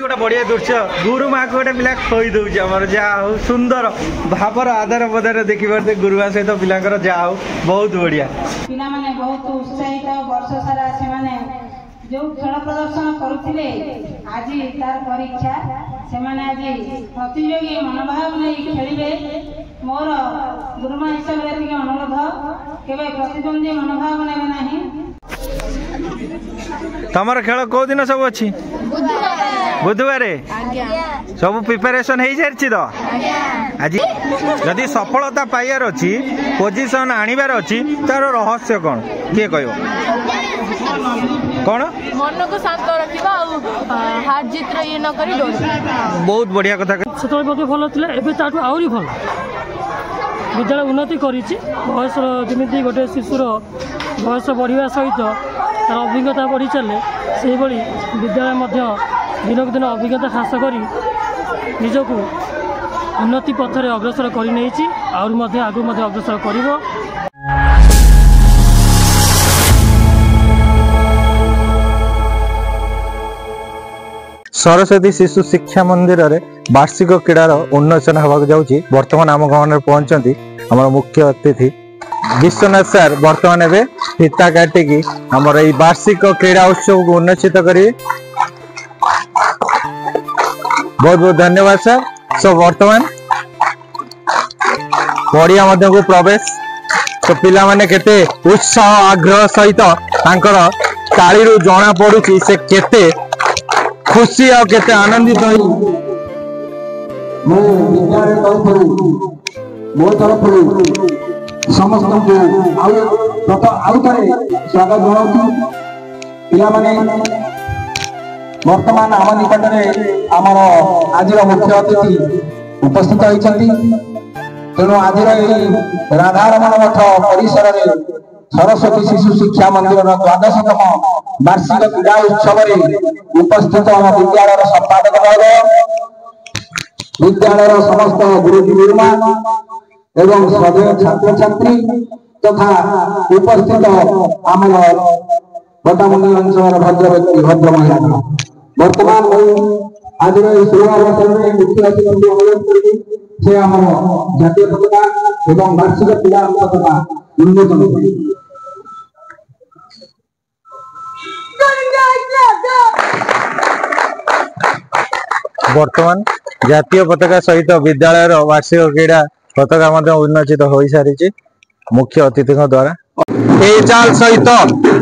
गोटे बढ़िया दृश्य गुरु माँ को गोटे पिला खोई दौर आमर जहा हो सुंदर भावर आधार पदार देखिए गुरुमा सहित पिलांकर जहा हो बहुत बढ़िया पिला माने बहुत उत्साहित वर्ष सारा से माने जो खेल प्रदर्शन करुथिले आज तार परीक्षा से माने आज प्रतियोगी मनोभाव नहीं खेलिबे मोर गुरुमा हिसाब रे अनुरोध केबे प्रतिद्वंदी मनोभाव नेबे नाही। तमर खेल को दिन सब अच्छी बुधवार सब प्रिपेरेशन हो सारी तो आज जदि सफलता पाइबार अच्छी पोजिशन आणबार अच्छी तार रहस्य कौन किए कह कौन मन को शांत रखा हार जीत ये न करी बहुत बढ़िया कथा से भल था आहरी भल विद्यालय उन्नति करिछि बयस जमी गोटे शिशुर बयस बढ़िया सहित तार अभिज्ञता बढ़ी चले से विद्यालय दिनक दिन अभिज्ञता हास कर निजक उन्नति पथरे अग्रसर कर आगू अग्रसर कर। सरस्वती शिशु शिक्षा मंदिर रे वार्षिक क्रीडार उन्मोचन होगा जाऊँगी बर्तमान आम गाँव में पहुंचती आम मुख्य अतिथि विश्वनाथ सर बर्तमान एवं फीता काटिकी आमर ये वार्षिक क्रीड़ा उत्सव को उन्मोचित करेंगे। बहुत बहुत धन्यवाद सर। सो बर्तमान पड़िया मध्य को प्रवेश तो पिला माने केते उत्साह आग्रह सहित ताली रु जना पड़ुची से केते खुशी और केते आनंदित मो तरफ समस्त स्वागत जनाऊँ पिला माने वर्तमान आम निकट में आमर आज मुख्य अतिथि उपस्थित होती तेणु आज राधारमण मठ परिसर में सरस्वती शिशु शिक्षा मंदिर 12तम वार्षिक क्रीड़ा उत्सव उपस्थित आम विद्यालय संपादक वर्ग विद्यालय समस्त गुरुजी गुरुमा एवं श्रद्धेय छात्र छात्री तथा उपस्थित आम बटामुंडी अंचल भद्र व्यक्ति भद्र महिला वर्तमान आज शुभारंभ में मुख्य अतिथि अनुरोध करी से आम जातीय पताका एवं वार्षिक क्रीड़ा पताका उन्मोचन वर्तमान जातीय पताका सहित विद्यालय वार्षिक क्रीड़ा पताका उन्मोचित हो सारी मुख्य अतिथि द्वारा चाल सहित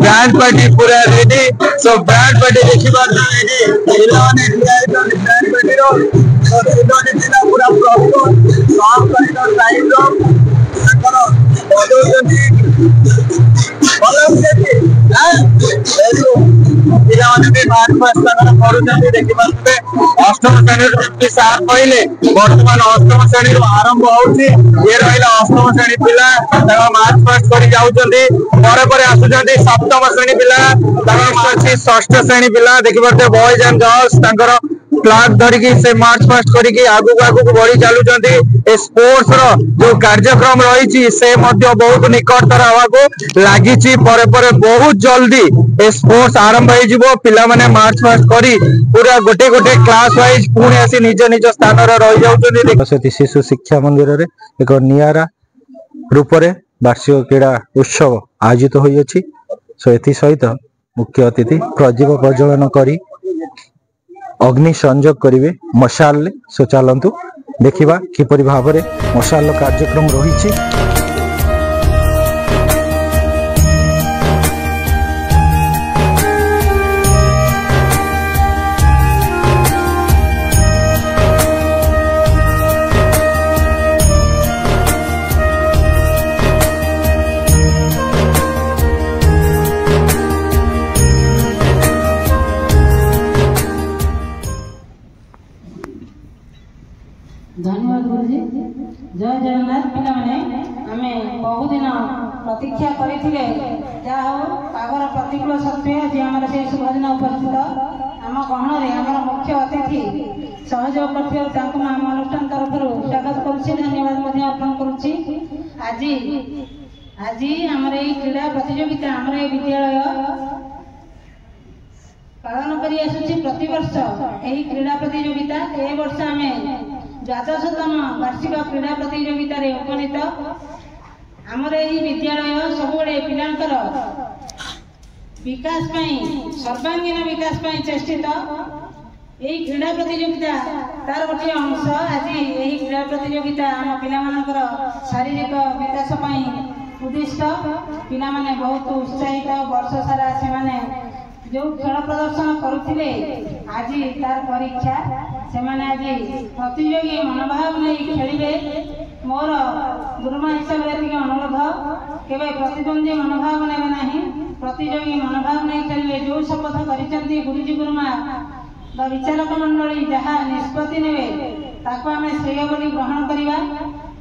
बैंड पार्टी पूरा रेडी सो बैंड पार्टी देखिबा रेडी पिलाने बैंड पार्टी रो पूरा प्रॉपर साफ करिनो टाइम रो करो बदौलती पिलाने भी मार्च पास पढ़ुଛନ୍ତି देखिबे अष्टम श्रेणी सार कहले वर्तमान अष्टम श्रेणी आरंभ होउची ये रहिला अष्टम श्रेणी पिला मार्च पास कर जाउଛନ୍ତି पर आसुଛନ୍ତି सप्तम श्रेणी पिला अछि षष्ठ श्रेणी पिला देखिबे बॉयज एंड गर्ल्स फ्लैग धरिकी से मार्च पास्ट करिकी आगु आगु बढ़ी चलुଛନ୍ତି ए स्पोर्ट्स रो जो कार्यक्रम रही से मध्य बहुत निकटतर हवाको लागिछि पर बहुत जल्दी ए स्पोर्ट्स आरंभ हो जिवो पिला माने मार्च पास्ट करी पूरा गोटे गोटे क्लास वाइज पुणी आसी निज निज स्थान रे रही जाउଛନ୍ତି। सरस्वती शिशु शिक्षा मंदिर रे एक नियारा रूप रे वार्षिक क्रीड़ा उत्सव आयोजित होई अछि। सो एथि सहित मुख्य अतिथि प्रदीप प्रज्वलन करी अग्नि संयोग करिवे मशाल। सो चलंतु देखिबा किपरि भाव रे मशाल कार्यक्रम रही। धन्यवाद गुरुजी। जय जगन्नाथ पिला माने आमे बहुत दिन प्रतीक्षा करिथिले जा हो पागर प्रतिकूल सत्वे जे हमर से शुभ दिन उपस्थित आम गहन रे हमर मुख्य अतिथि सहयोग करथियो तांको आम अनुष्ठान तरफरु स्वागत करूछि धन्यवाद मध्ये अर्पण करूछि। आज हमर ए क्रीड़ा प्रतियोगिता हमर ए विद्यालय पालन करी आसुछि प्रतिवर्ष एही क्रीड़ा प्रतियोगिता। ए वर्ष आमे 12तम वार्षिक क्रीड़ा प्रतियोगिता रे उपनीत आमर एही विद्यालय सबुबले पिलांकर विकास पई सर्वांगीन विकास पई चेष्टित। यही क्रीड़ा प्रतियोगिता तार गोटे अंश। आज यही क्रीड़ा प्रतियोगिता आम पिलामानकर शारीरिक विकास पई उद्दिष्ट। पिला माने बहुत उत्साहित वर्ष सारा से माने जो खेल प्रदर्शन करुथिले आज तार परीक्षा से माने आज प्रतियोगी मनोभाव नहीं खेलिबे। मोर गुरुमा हिसाब से अनुरोध केवल प्रतिद्वंदी मनोभाव नेबे नहीं, प्रतियोगी मनोभाव नहीं खेलिबे। जो शपथ करिसंती गुरुजी गुरुमा बा विचारक मंडली जहाँ निष्पत्ति नेबे ताको आमे श्रेय बोली ग्रहण करिबा।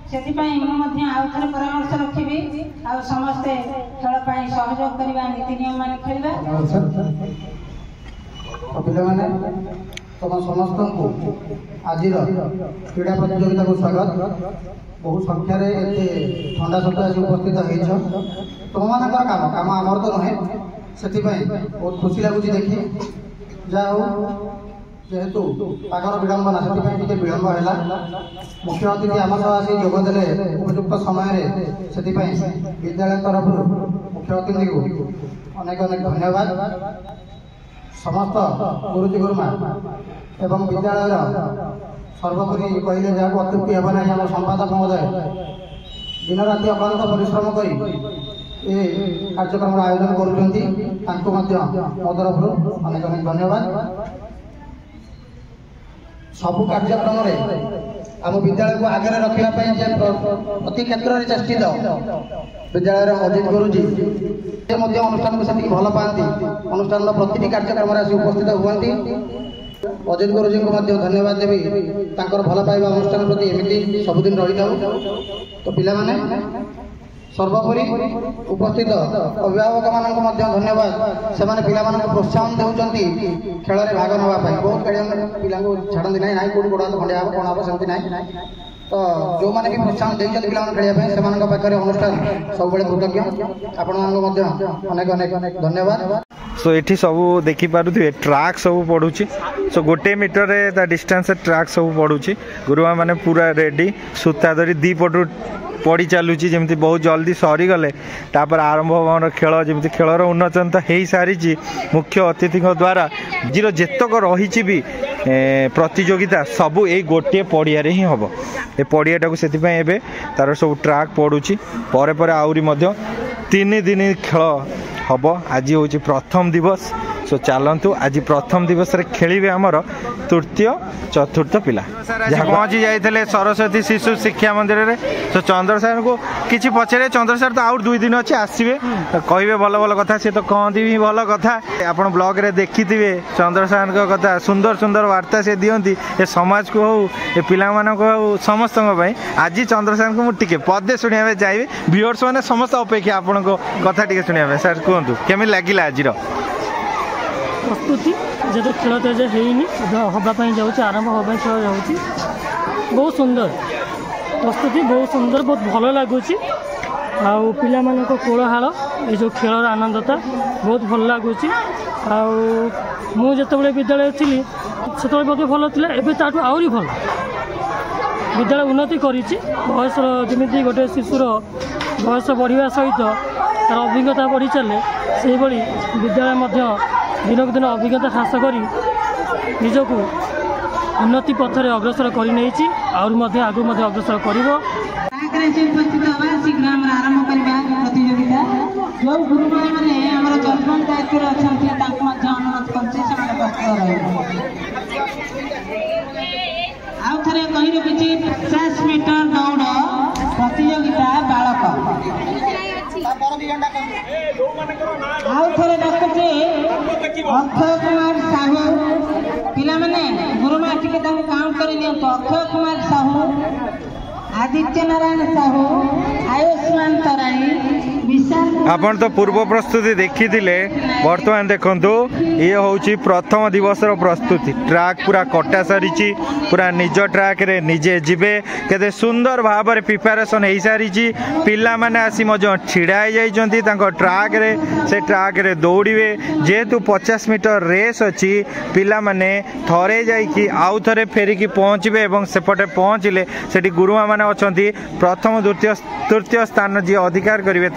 सेथिपाई मु मध्य आउ थरे परामर्श रखिबी आ समस्ते खेल पाई सहयोग करिबा, नीति नियम मान खेलिबा। पिला माने तम समस्त को आज क्रीड़ा प्रतियोगिता को स्वागत। बहु संख्यार एते ठंडा सप्ताह उपस्थित हो तुम मान काम काम आमर तो नुहे से बहुत खुशी लगुच देखी। जा जेहेतु पागर विडंबना से विलंब है मुख्य अतिथि आम सह आसी जोगदे उपयुक्त समय से विद्यालय तरफ मुख्य अतिथि को अनेक अनेक धन्यवाद। समस्त गुरुजी गुरुमा एवं विद्यालय सर्वोपरि कहले जहाँ अत्युक्ति हे ना आम संपादक महोदय दिन राति अक्लांत परिश्रम कर कार्यक्रम आयोजन कर मो तरफ अनेक अनेक धन्यवाद। सबु कार्यक्रम आम विद्यालय को आगे रखा प्रति क्षेत्र में चेष्टित विद्यालय अजित गुरुजी अनुष्ठान को से भल पाती अनुष्ठान प्रति कार्यक्रम उपस्थित हुआ। अजित गुरुजी को धन्यवाद देवी भल पाइबा अनुष्ठान प्रति एमती सबुदिन रही था। तो पिला माने सर्वोपरि उपस्थित अभिभावक मान धन्यवाद। से पिला प्रोत्साहन देउचंती खेल में भाग नापी। बहुत पिला छाड़ती ना कौट गोड़ हाथ खंडिया कौन हम सेमती ना। तो जो मैंने भी प्रोत्साहन देखते पिला खेलने से पाखे अनुष्ठान सब कृतज्ञ। आपण अनेक अनेक धन्यवाद। सो ये सब देखिपे ट्राक सब पड़ू। सो गोटे मीटर ता डिस्टेंस ट्राक सब पड़ू। गुरुमा मैंने पूरा रेडी सूता धरी दी पटू पड़ी चलुची जमी बहुत जल्दी सरीगले तापर आरंभ हम खेल जमी खेलर उन्नतन हो सारी मुख्य अतिथि द्वारा जीरो जेतक रही भी प्रतियोगिता सबू यही गोटे पड़िया ही हम ए पड़ियाटा को से तार सब ट्राक पड़ुची पर आहरी 3 दिन खेल हम। आज हूँ प्रथम दिवस। सो चलतु आज प्रथम दिवस रे खेलिबे हमर तृतीय चतुर्थ पिला जहाँ पहुँची जाते सरस्वती शिशु शिक्षा मंदिर रे। तो चंद्र सर को किसी पचारे चंद्र सर तो आउ 2 दिन अच्छे आसवे कहे भल भल कथा सी तो कहती भी भल कथा। आप ब्लॉग रे देखी चंद्र सर कथा सुंदर सुंदर वार्ता से दियंती ए समाज को हो ए पिला मानक हो समस्त आज चंद्र सर को मुझे पदे शुणा चाहिए। व्यूअर्स मैंने समस्त अपेक्षा आपण कथा टे शुणा सर कहतु केमी लगिला आज प्रस्तुति जो खेल तो आज होनी जाऊँगी आरंभ हाँ खेल जाऊँगी। बहुत सुंदर प्रस्तुति बहुत सुंदर बहुत भल लगुच। आउ पिला मानक कोलाहल ये जो खेलर आनंदता बहुत भल लगुच। आउ जिते विद्यालय थी से भल था एवं ताठू आहरी भल विद्यालय उन्नति करिछि। बयस जमी गोटे शिशुर बयस बढ़िया सहित तार अभिज्ञता बढ़ी चले से भली विद्यालय दिनक दिन अभिज्ञता ह्रास कर निजक उन्नति पथरे अग्रसर कर आगू अग्रसर कर। शीघ्र आरंभ करवा प्रतियोगिता जो गुरुमाई मैंने जजमेंट दायित्व अच्छा अनुरोध आउ थे कही रखी 50 मीटर दौड़ प्रतियोगिता बालक आउ थे डाकुचे अक्षय कुमार साहू पिला माने गुरुमा टिके काउंट कर अक्षय कुमार साहू आदित्य नारायण साहू, आयुष्मान तराई, विशाल आपण तो पूर्व प्रस्तुति देखी बर्तमान देखंतु ये हूँ प्रथम दिवस प्रस्तुति ट्रैक पूरा कटा सारी पूरा निज ट्रैक रे निजे जीवे केते सुंदर भाव में प्रिपेरेसन हो सारी पिला माने आसी मज छिड़ा जाइछंती तांको ट्रैक रे से ट्रैक रे दौड़िवे जेहेतु 50 मीटर रेस अच्छी पिला माने थरे जाइकी आउ थरे फेरिकी पहुँचे एवं सेपटे पहुँचले सेठी गुरुमा माने अछंती प्रथम द्वितीय तृतीय स्थान जी अधिकार करेंगे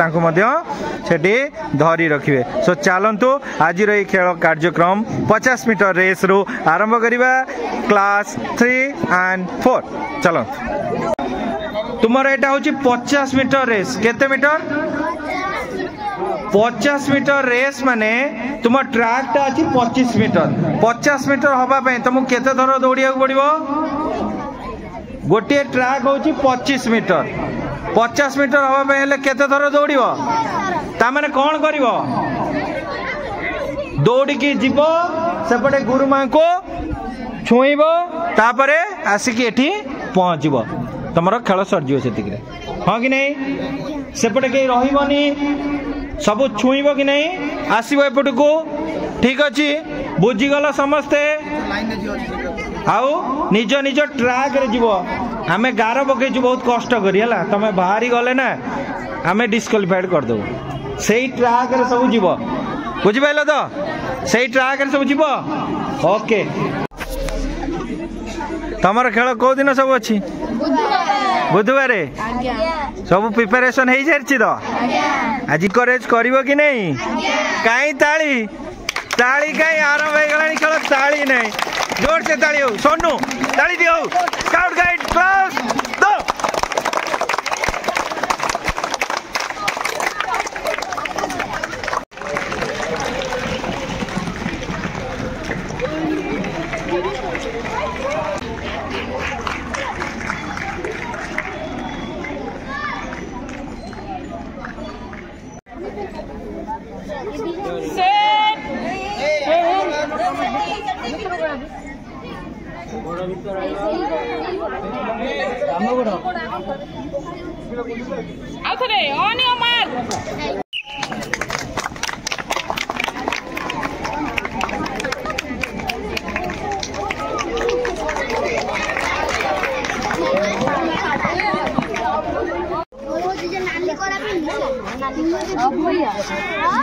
सेठी धरी रखिए। सो चलतु आज ये खेल कार्यक्रम 50 मीटर रेस रु आरंभ करिबा क्लास 3 एंड 4 चलो तुमर एटा होची 50 मीटर रेस केते मीटर 50 मीटर रेस माने तुम ट्रैक टा अछि 25 मीटर 50 मीटर हबा पे तुमको केते थर दौड़िया पड़िबो गोटे ट्रैक होची 25 मीटर 50 मीटर हवा पे हेले केते थर दौड़िबो ता माने कोन करिवो दौड़िकी जीवो सेपटे गुरुमा को छुईबो तापरे आसिकी एठी पहुंचबो तमरो खेल सरजियो सेतिक रे हां कि नहीं सेपटे के रहिबोनी सब छुईबो कि नहीं आसीबो एपटको ठीक अछि बुझी गलो समस्ते आउ निज निज ट्रैक रे जीवो आमे गार पकेछु बहुत कष्ट करी हला तमे बाहरी गले ना आमे डिस्क्वालिफाइड कर दो सेही ट्रैक रे सब जीवो बुझी पाइलो तो सेही ट्रैक रे सब जीवो ओके तमर खेल को दिन सब अछि बुधवार सब प्रिपरेशन हो सारी तो आज करेज करिवो कि नहीं काई ताली ताली कहीं आरंभ हो गलानी खेल ताली नहीं जोर से ताली हो सोनू ताली दियो स्काउट गाइड क्लास दो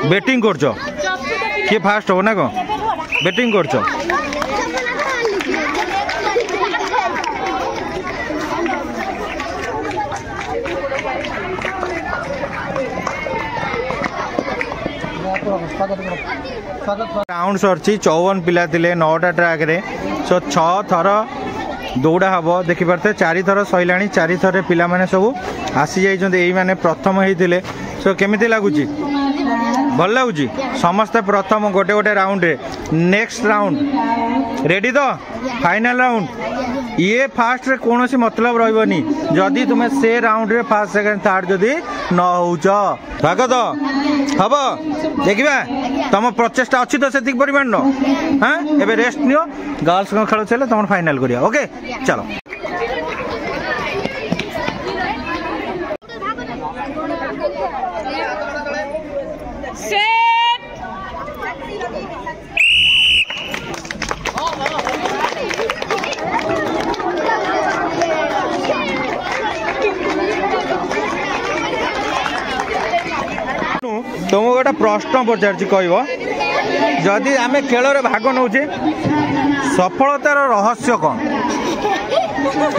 बैटिंग करछो के फास्ट हो ना को बैटिंग करछो राउंड सरची 54 पिला थिले 9टा ट्रैक रे सो 6 थर दौड़ा हम देखिपारे 4 थर सैलाणी 4 थर पिला माने सब आसी जाइछन्ते एई माने प्रथम हेइथिले सो केमिति लागुची भल लगुची समस्ते प्रथम गोटे गोटे राउंड रे नेक्स्ट राउंड रेडी तो फाइनल राउंड ये फास्ट रे कौन सी मतलब रही जदि तुम्हें से राउंड रे फर्स्ट सेकंड थर्ड जदि न होउछ भाग तो हम देखा तुम प्रचेषा अच्छी तो से परिमाण हाँ एबे रेस्ट नियो गर्ल्स खेल चले तुम फाइनल करिया ओके चलो तुमको गोटे प्रश्न पचार कह जदि आम खेल भाग नौचे सफलतार रहस्य कौन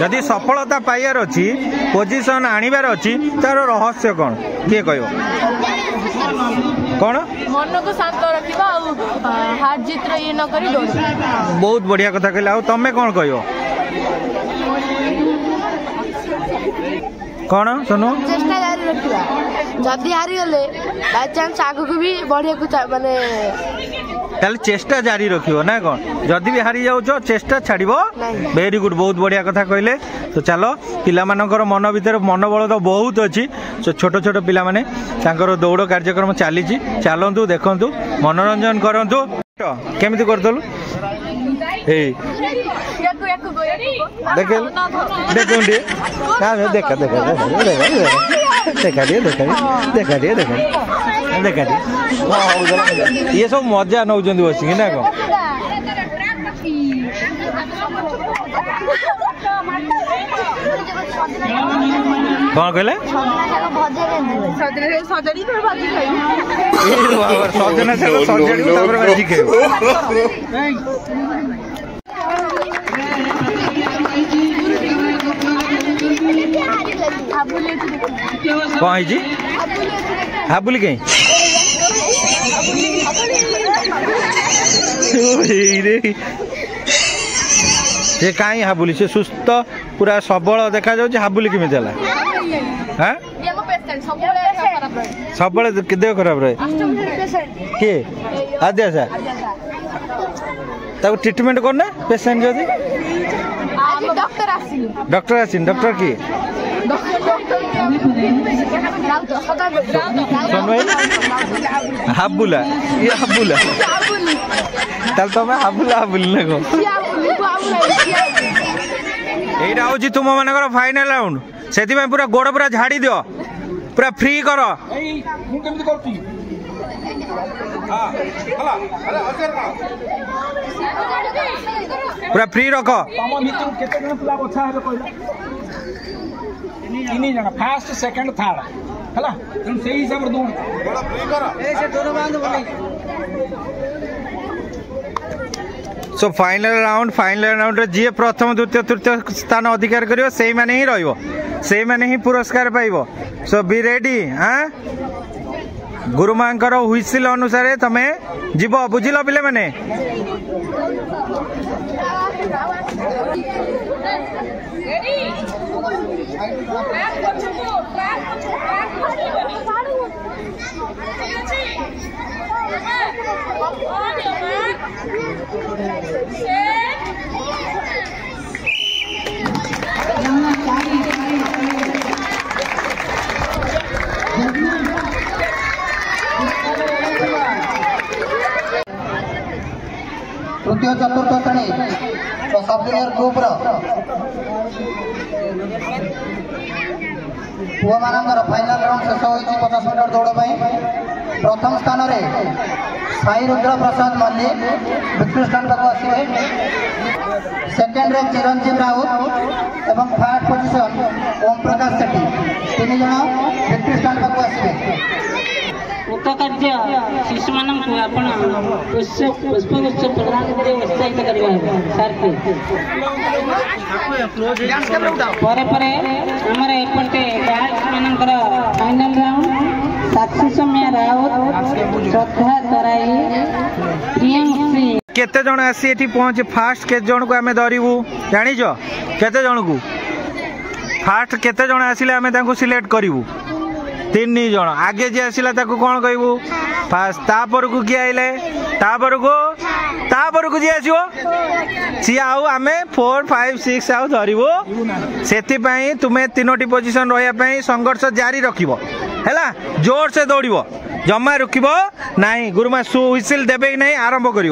जदि सफलता पाइबार अच्छी पोजिशन आनिबार अच्छी तार रहस्य कौन किए कह कौन मन को शांत रखा हार जीत ये न करी बहुत बढ़िया कथा कहले आ तमें कौन कह कौन सुनो चेष्टा जारी रखा जदि हारी गले बाय चांस आगु को भी बढ़िया को माने ताले चेष्टा जारी रखियो ना कौन जदि भी हारी जाउछो चेष्टा छाड़िबो वेरी गुड बहुत बढ़िया कथा कहले तो चलो पिला मानकर मन भीतर मनोबल तो बहुत अच्छी तो छोट छोट पिला माने तांकर दौड़ कार्यक्रम चली चलतु देखंतु मनोरंजन करंतु केमिति करतलु ए देख देख देखा देखा देखा देखा देखा ये सब मजा नौ बसिक ना कौन कौन कहले सजना शाग सजाड़ी भाजी खाइब कौन है हाबुली कहीं से कहीं हाबुली से सुस्थ पूरा सबल देखा जाऊँ हाबुली केमी चला हाँ सब देह खराब रहे किए आद्या सा ट्रिटमेंट करना पेसेंट जदि डॉक्टर आसी डॉक्टर किए हाबुला ये हाबुला ताल तुम हाबुला हाबुली ना कौन एटा हूँ तुम मानकर फाइनाल राउंड से पूरा गोड़ पूरा झाड़ी दियो पूरा फ्री कर पूरा फ्री रख फास्ट सेकंड थर्ड हला तुम सही हिसाब से दौड़ सो फाइनल राउंड रे जी प्रथम द्वितीय तृतीय स्थान अधिकार करियो सेही माने ही रहइबो सेही माने ही पुरस्कार पाइबो सो बी रेडी हां गुरुमांकर हुइसिल अनुसार तमे जीव बुझिल पिले माने तृतीय चतुर्थ श्रेणी सब जूनियर ग्रुप पुआ मानकर फाइनाल राउंड शेष होती 50 मीटर दौड़ प्रथम स्थान में साई रुद्र प्रसाद मल्लिक विक्ट्री स्टैंड तक आसवे सेकेंड रे चिरंजीव राउत एवं थर्ड पोजिशन ओम प्रकाश सेठी 3 जन विक्ट्री स्टैंड तक आसवे उक्त कार्य शिशु मानक आपण पुष्पगुच्छ प्रदान कर उत्साहित करवा सर परे परे हमर एपटे गार्ल्स मानकर फाइनल राउंड साक्षी सौम्या राउत श्रद्धा तराई प्रियंशी केते जण आसी एठी पहुंचे फास्ट के जण को हमें धरिबू जानि छ केते जण को फास्ट केते जण आसिले हमें ताको सिलेक्ट करिवू 3 जन आगे जी आसला कौन कहबू फास्ट तापर को किए आइले तापर को जी आसो सी आउ आम 4 5 6 आउ धरबू से तुम्हें 3टी पोजिशन रही संघर्ष जारी रखिब है जोर से दौड़ जमा रुकब ना गुरुमा सु हुइसिल देवे कि नहीं आरंभ कर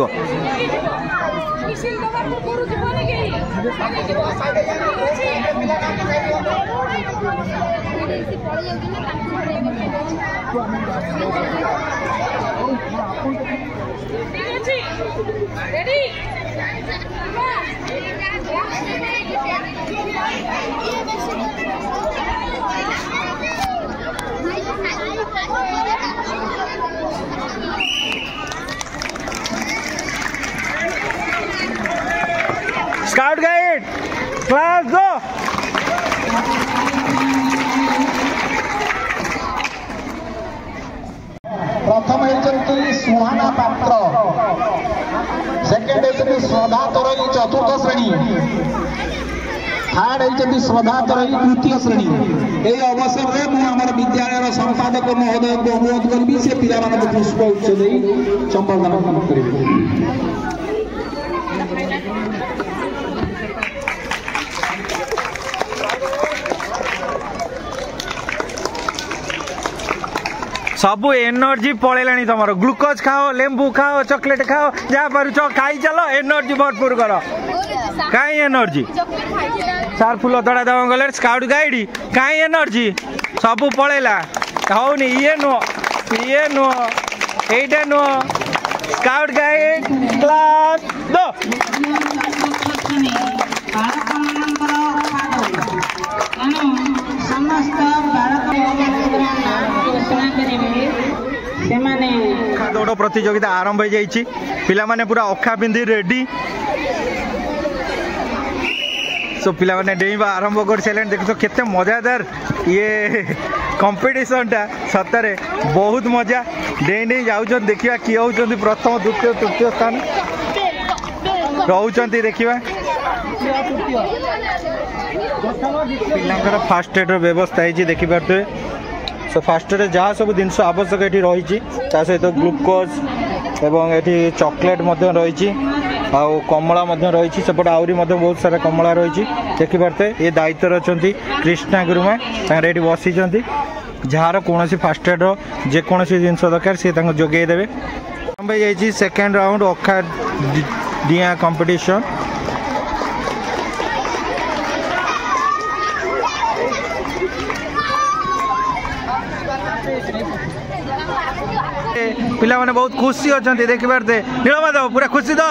स्काउट गाइड क्लास गो प्रथम होती सुहाना पात्र सेकेंड होती श्रद्धा तरई चतुर्थ श्रेणी थर्ड होती श्रद्धा तरई तृतीय श्रेणी यही अवसर में मुझे विद्यालय संपादक महोदय को अनुरोध करी से पिला पुष्प उच्च संबर्धना करेंगे सबू एनर्जी पड़ेलानी तुम ग्लूकोज खाओ लेंबू खाओ चॉकलेट खाओ जहाँ पारुच खाई चलो एनर्जी भरपूर कर कहीं एनर्जी सार फुल तड़ा दवा गले स्काउट गाइड कहीं एनर्जी सबू पड़ेला हौनी ये नुह एटा नुह स्काउट गाइड क्लास दो दौड़ प्रतियोगिता आरंभ हो जाइए पिला माने पूरा अखा पिंधि रेडी सो पिला माने डेइबा आरंभ कर सारे देख तो केते मजादार ये कंपटीशन टा सतरे बहुत मजा डेई डेई जाऊँ देखा किए होती प्रथम द्वितीय तृतीय स्थान रोच देखा पिलांकर फास्ट एड व्यवस्था है देखिपे सो फास्ट एड जहाँ सब जिनस आवश्यक ये रही सहित ग्लूकोज एवं ये चॉकलेट रही आउ कमला रही सेपटे आहरी बहुत सारा कमला रही देखिपे ये दायित्व अच्छा कृष्णा गुरुमा ये बसी जार कौन फास्ट एड जेकोसी जिन दरकार सी जोगेदेवे जाइए सेकेंड राउंड अखा डिया कंपटीशन पिला माने बहुत खुशी अच्छा देखिपारे नीलमाधव पूरा खुशी तो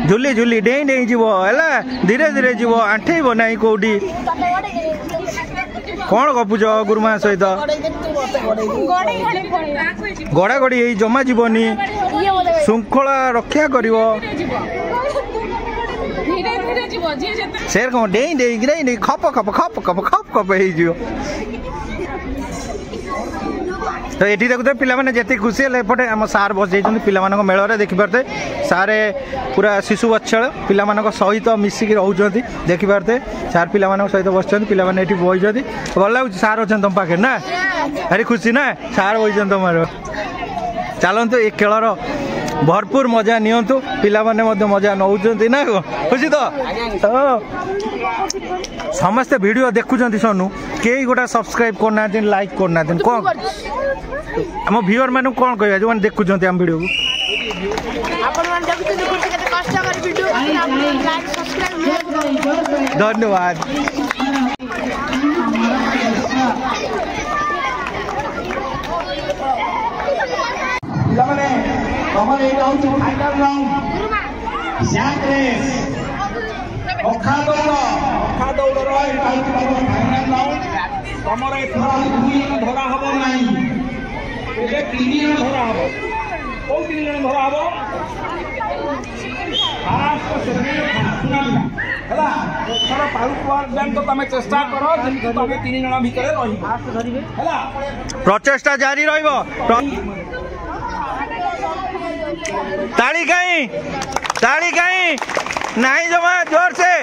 झुली झुली डेई डेई जीव है धीरे धीरे जीव आंठेब ना कौटी कौन गपुच गुरुमा सहित गड़ा गड़ी जमा जीवनी श्रृंखला रक्षा कर शेर कौन डेई डेई खप खप खप खप खप खप हो तो ये देखते पिलाने जिते खुशी है आम सार बस जाइए पिला मेल देखिपारे सारे पूरा शिशु बत्सल पिला सहित मिसिक रोच देखिपारे सार पिला सहित बस पिलाने बही भल लगे सार अच्छे तुम पाखे ना भारी खुशी ना सार बही तुम चलतु ये खेलर भरपूर मजा नियंतु पिला मजा नौ ना खुशी तो समस्ते वीडियो देखुं सोनू कई गोटा सब्सक्राइब करना लाइक करना कौन आम व्यूअर मान कौन कह जो देखुं आम वीडियो धन्यवाद धरा हम ना तीन जन धरा हम कौ तीन जन धरा हम तो तुम चेष्टा कर तुम तीन जन भितर प्रचेष्टा जारी ताली कहीं नहीं जमा जोर से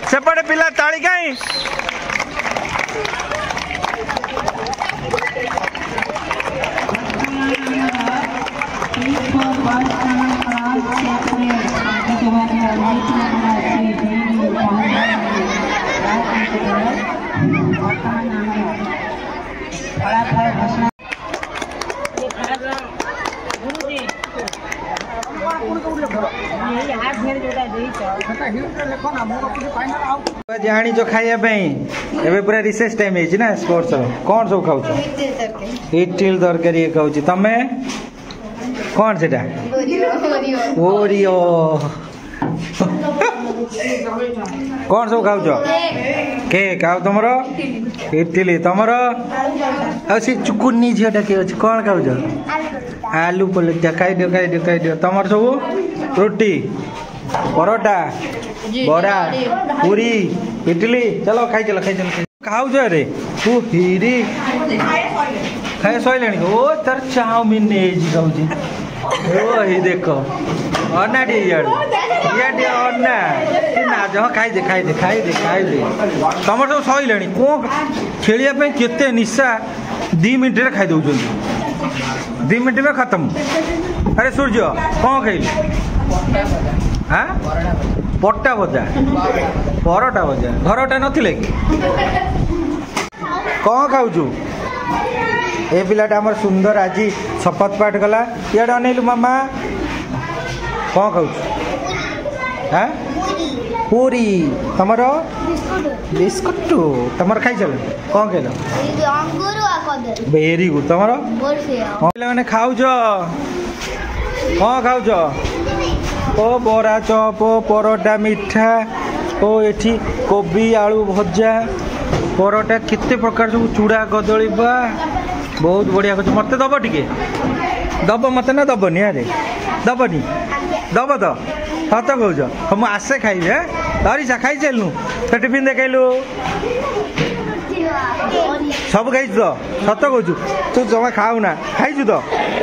सेपटे पिला ताली कहीं जानी जो खाइए पूरा रिसेस टाइम है स्पोर्ट्स कौन सब खाऊ इडली तरकारी खाऊ तमे कौन से ओरियो कौन सब खाऊ केक आउ तुम इडली तुम सी चुकुनी झीटा किए कौन खाऊ आलू पलेट खाई दियो तुम सब रोटी परोटा बड़ा पूरी इडली चलो खाई चलो खाऊ रे तू हिरी खाए सैले ओ तार चाउमिन खाऊ देख अन्ना अन्ना नाच हाँ खाई तुम सब सैले कौन खेलिया केते निशा 2 मिनट में खाई दौरान 2 मिनट में खत्म अरे सूर्य कौन खाइल हाँ पट्टा भजा परोटा भजा घरटा नथिले कि कौन खाऊ ए पिलाटा आमर सुंदर आज शपथ पाठ कला इे अनेलु मामा कौन खाऊ हाँ पूरी तुमर बिस्कुट तुम खाई चल कौन खेल वेरी गुड तुम पे खाऊ कौन खाऊ ओ बरा चप परोटा मिठा ओ एठी कोबी आलू भजा परोटा केते प्रकार सब चूड़ा कदली बा बहुत बढ़िया कर मत दब टे दब मत ना दबनी अरे दबनी दब तो सत कौच हम मुझे आसे खाइबी हाँ धरी जा खाई चलू तो टिफिन देखलु सब खाई तो सत कौचु तू जमा खाऊ ना खाई तो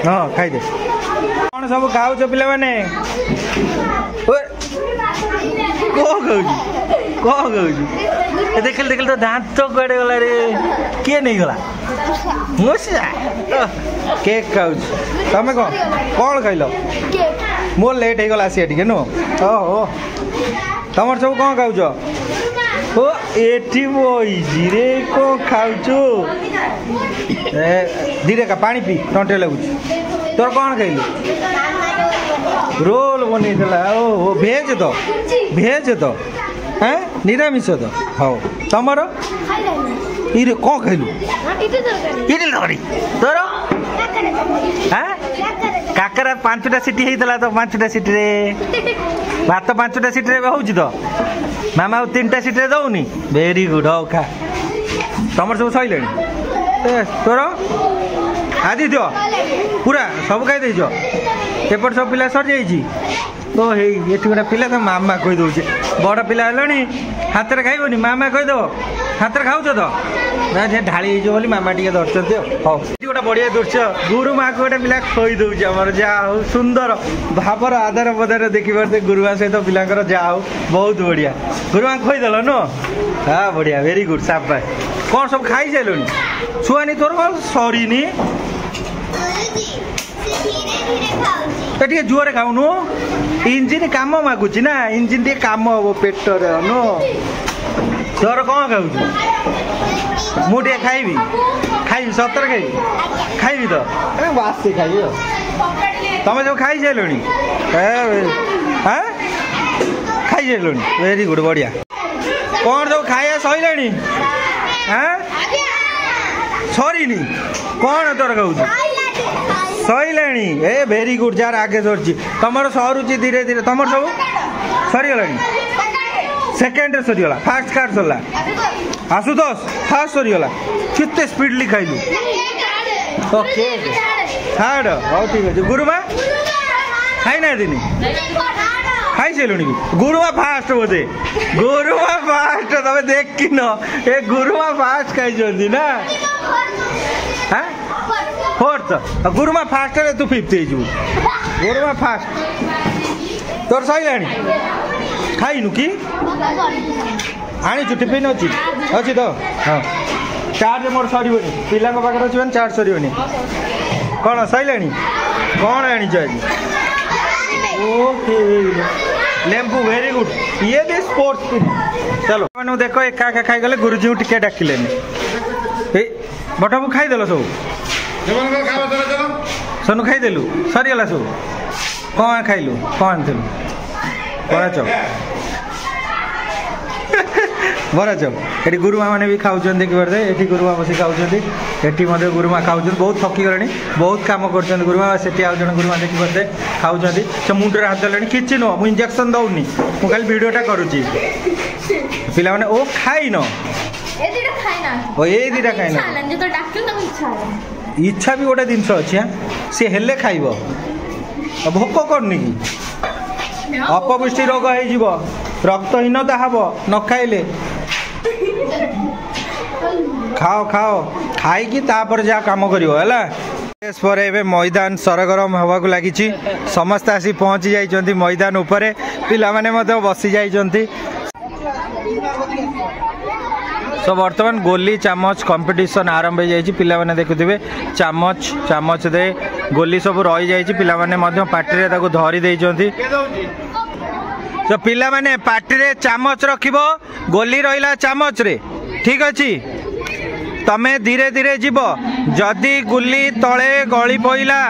हाँ खाईदे कौन सब खाऊ पिला मैंने देख देख तो दांत तो कड़े गला रे किए नहीं गला मुसा केक खाऊ तमें कौन कौन खाइल मोर लेट हो गला सी टे नु ओहो तुम सब कौन खाऊ ओ एटी बही रे कौन खाऊ धीरे का पानी पी टंटे लगुच तोर कौन खाइलु रोल बनी ओ भेज तो हाँ निरामिष तो हाँ तुम ये कौन खाइलु इडली तरकारी तोर हाँ काकरा 5टा सीटी होता तो 5टा सीटी रे भात 5टा सीटी हो तो मामा 3टा सीटी दौनी वेरी गुड हो खा तुम सब सैले तोर आदित्य पूरा सब खाई देच एपट सब पिला सर जाइए तो ये गोटे पिला तो मामा कही दौचे बड़ पिला है हाथ में खाइबनी मामा कहीदेव हाथ में खाऊ तो ना ढाली बोली मामा टे धरते हाँ गोटे बढ़िया दृश्य गुरुमा को गोटे पिला कही दौचे आमर जहाँ हूँ सुंदर भावर आधार पदार देखिए गुरुमा सहित पिलांर जहाँ हूँ बहुत बढ़िया गुरुमा कहीदेल न हाँ बढ़िया वेरी गुड साबास कौन सब खाई सारे छुआनी तोर कौन सरीनी टे जोरे खाऊनु इंजिन काम मागुच ना इंजिन टे काम हम पेटर नो तोर कौन खाऊ मुझे खाइबी खाइबी सतर खाइबी तो बासी खाइबी तुम सब खाई सारे हाँ खाई सारे वेरी गुड बढ़िया कौन सब खाया सैले हाँ सरीनी कौन तोर खाऊ सैले ए वेरी गुड जार आगे सरी तुम सरुची धीरे धीरे तुम सब सरीगला सेकेंड सरीगला फास्ट कार्ड सरला आशुतोष फास्ट सरीगला केते स्पीडली खाइलु ओके हार्ड हाँ ठीक अच्छे गुरुमा खाई ना दिन खाई सारे गुरुमा फास्ट बोधे गुरुमा फास्ट तुम देख कि न ए गुरुमा फास्ट खाई ना हाँ फोर्थ गुरुमा फास्ट रे तू फिफ्थ हो गुरुमा फास्ट तोर सैला खाइनु कि आनी टिफिन अच्छी तो हाँ चार्ज मोर सर पिला पाखे अच्छे चार्ज सर कौन सैला कौन आनीच आज ओके लेम्बू वेरी गुड ये भी स्पोर्ट्स चलो मैंने देख एका एका खाई गले गुरुजी टिके डाकिले बटाबू खाईदेल सब सोनू खाईदेलु सरीगला सब कौन खाइलु कौन आनथिलु बड़ा चप बड़ा चप ये गुरुमा मैंने भी खाऊँ देखिए ये गुरुमा बस खाऊँ ये गुरुमा खाऊँ बहुत थकी गले बहुत कम कर गुरुमा से जन गुरुमा देखिए खाऊँ से मुंडे हाथ देने कि नुह मुझे इंजेक्शन दौनी मुझे खाली भिडटा करुच्ची पिला मैंने ओ खाई न ये दीटा खाई इच्छा भी गोटे जिनस अच्छे सी हेले खाइब भोक करनी कि अपपुष्टि रोग हो रक्तहीनता हम न खाइले खाओ खाओ खाई तापर जहाँ कम कर मैदान सरगरम हवा को लगी समस्त आसी पहुँची जाइए मैदान उपरे पिला माने बसी जाइए तो बर्तमान गोली चामच कंपटीशन आरंभ हो जाए पिला माने देखुथिबे चामच चामच दे गोली सब रही जाइए पिला माने पार्टी ताको धरी देइचंती तो पिला माने पार्टी रे चामच रखिबो गोली रहिला चामच रे ठीक अछि तमे धीरे धीरे जीव जदि गुली तले गली पइला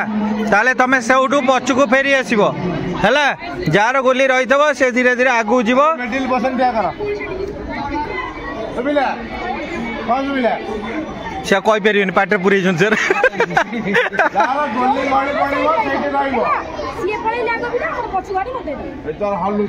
ताले तमे सेउडू पछकू फेरी आसीबो हैला जार गुली रहितबो से धीरे धीरे आगू जीवो मिडिल बसन क्या करा सुबिला कौन सुबिला से कहि परिबनि पाटे पुरै जुन सर जार गोली गली पड़िबो सेठी रहिबो सिए पळै लागो बिना और पछु गाडी मते ए तो हल्लु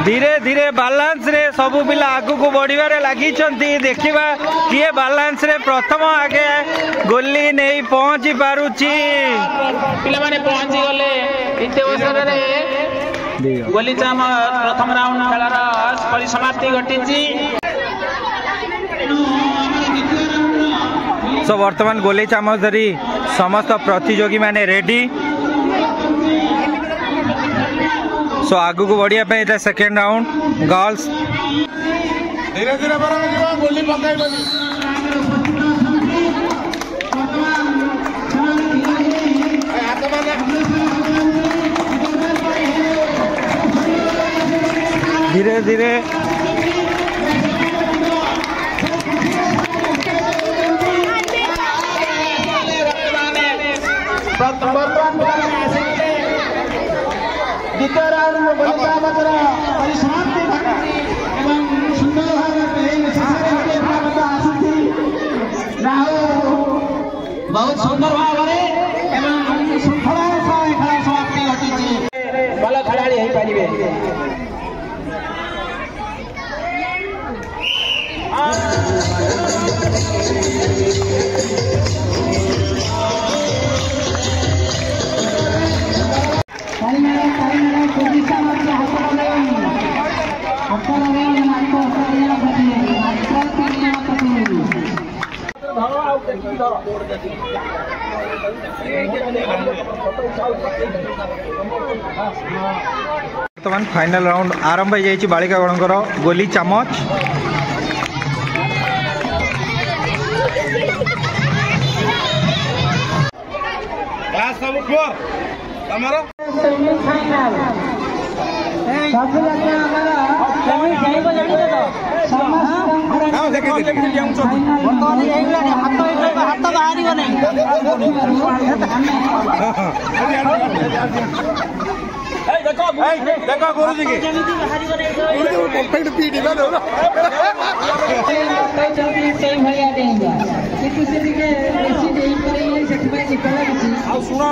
धीरे धीरे बालांस रे सबु पिला आगु को बढ़िबारे लागि छंती देखिबा किए बालांस रे प्रथम आगे गोली नहीं पहुंची पारुची पिला माने पहुंची गले इते अवसर रे गोली चाम प्रथम राउंड खेलार परिसमाप्ति घटिची सो वर्तमान गोली चामच धरी समस्त प्रतियोगी माने रेडी सो आगु को बढ़िया पे इटा सेकंड राउंड गर्ल्स धीरे धीरे बरा जीवा गोली पकाई बनी हाथ माने धीरे धीरे द्वितीय राउंड में गोली चामचर परिसमाप्ति घटी एवं सुंदर भाव आसी बहुत सुंदर भाव एवं श्रृंखला खेल समाप्ति घटी भल खेलाड़ी हो पारे वर्तमान फाइनल राउंड आरंभ हो जाइए बालिका गणकर गोली चामच देखो गुरुजी की परफेक्ट पीडी ना दो सुना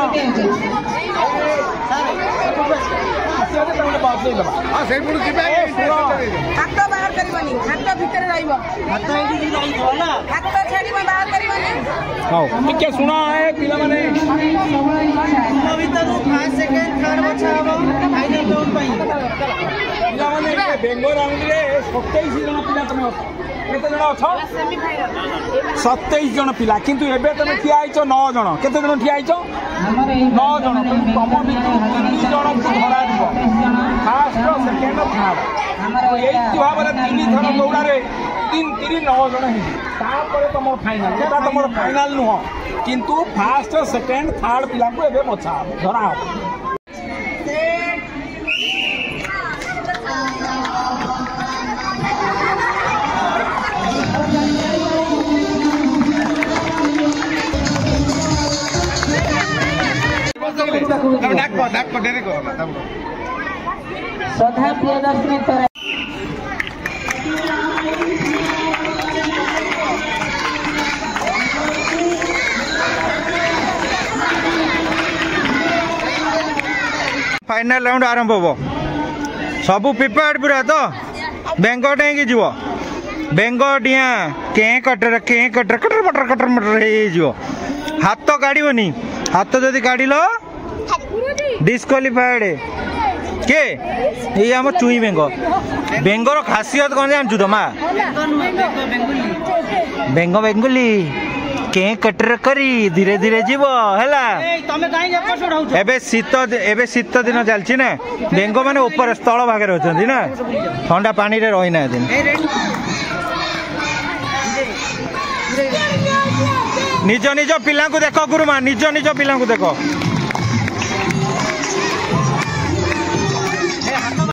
हाथ बाहर करबनी हाथ भीतर रहइबो हाथ एडी रहइबो ना हाथ छाडीबो बाहर करबनी हां ठीक सुना है पिला माने भीतर फर्स्ट सेकंड थर्ड बचा हबो फाइनल राउंड पई पिला माने बेंगो राउंड रे 27 जन पिला तमे केते जन अछ सेमी फाइनल 27 जन पिला किंतु एबे तमे ठिया आइछो 9 जन केते जन ठिया आइछो 9 जन तम भितर 30 जन को धरा दिबो फास्ट सेकंड थर्ड यही भाव रे 3 थर दौड़ा रे 3 3 9 जन ही तापर तमर फाइनल एटा तमर फाइनल नुह किंतु फास्ट सेकंड थर्ड पिला को एबे मछा धरा श्रद्धा प्रियदर्शनी फाइनल राउंड आरंभ हो सबू प्रिपेयर्ड पूरा तो बेंग डेंगी जीव बेंग डिया के कटर कटर मटर कटर मटर हो हाथ काढ़नी हाथ जदि काढ़ डिस्क्वालिफाइड के ये आम चुई बेंग बेंगर खासियत कौन जानचु तो माँ बेंग बेंगुली के कटर करी धीरे धीरे जीव है एबे शीत दिन चलची ना बेंग मैंने ऊपर स्थल भाग रही ना ठंडा पानी रे रही ना निज निज पिला को देख गुरुमा निज निज पिला को देख